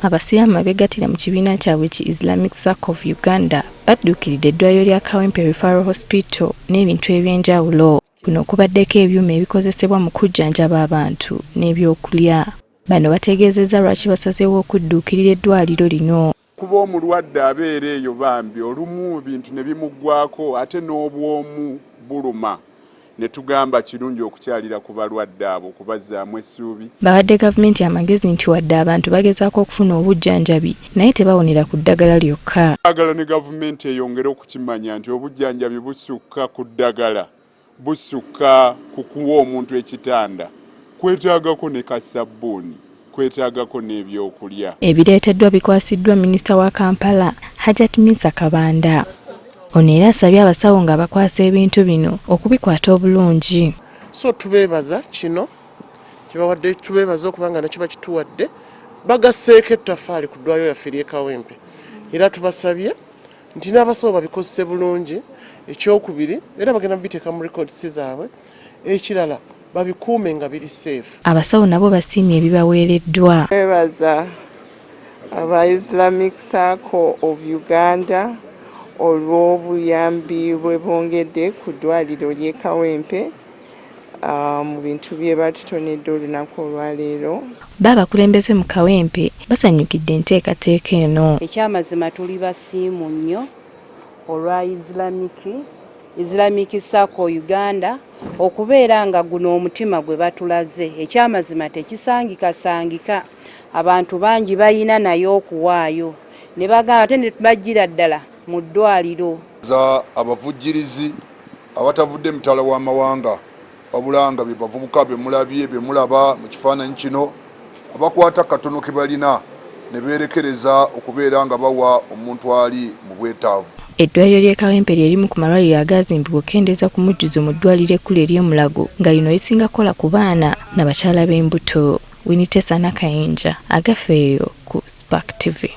Abasiraamu abeegattira mu kibiina kyabwe ki Islamic Circle of Uganda badduukiridde eddwaliro lya Kawempe Referral Hospital n'ebintu eby'enjawulo. Kuno kubaddeko ebyuma ebikozesebwa mu kujjanjaba abantu n'ebyokulya. Bano bategeezezza lwaki basazeewo okudduukirira eddwaliro lino. Kuba omulwadde abeera eyo bambi olumu bintu ne bimuggwako ate n'obwomu buluma. Ne tugamba kirungi okukyalira ku balwadde abo kubazzaamu essuubi. Bawadde gavumenti amagezi nti wadde abantu bagezaako okufuna obujjanjabi naye tebawonera ku ddagala lyokka. Twagala ne gavumenti eyongere okukimanya nti obujjanjabi busukka ku ddagala, busukka ku kuwa omuntu ekitanda, kwetaagako ne kassabbuuni, kwetaagako n'ebyokulya. Ebireeteddwa bikwasiddwa minisita wa Kampala Hajat Minsa Kabanda. Ono era asabye abasawo nga bakwasa ebintu bino okubikwata obulungi. So tubeebaza kino kibawadde, tubeebaza okubanga nakyo bakituwadde, bagasseeko ettaffaali ku ddwaliro lyaffe ery'e Kawempe. Era tubasabye nti n'abasawo babikozese bulungi, ekyokubiri era bagenda biteeka mu records zaabwe, ekirala babikuume nga biri safe. Abasawo nabo basiimye ebibaweereddwa. Twebaza aba Islamic Circle of Uganda olw'obuyambi bwe bongedde ku ddwaliro ly'e Kawempe mu bintu bye batutonedde olunaku olwaleero. B'abakulembeze mu Kawempe basanyukidde enteekateeka eno. Ekyamazima tuli basiimu nnyo olwa Islamic Circle Uganda okubeera nga guno omutima gwe batulaze. Ekyamazima tekisangikasangika, abantu bangi bayina naye okuwaayo ne bagamba ate ne bajjira ddala mu ddwaliro. Abavujjirizi abatavudde mitala w'amawanga wabula nga be bavubuka be mulabye be mulaba mu kifaananyi kino abakwata katono ke balina ne beerekereza okubeera nga bawa omuntu ali mu bwetaavu. Eddwaliro ly'e Kawempe ly'erimu ku malwaliro agazimbibwa okkendeeza ku mujjuzo mu ddwaliro ekkulu ery'Omulago nga lino lisinga kukola ku baana n'abakyala b'embuto. Winitesa Nakayinja agafeeyo ku Spark TV.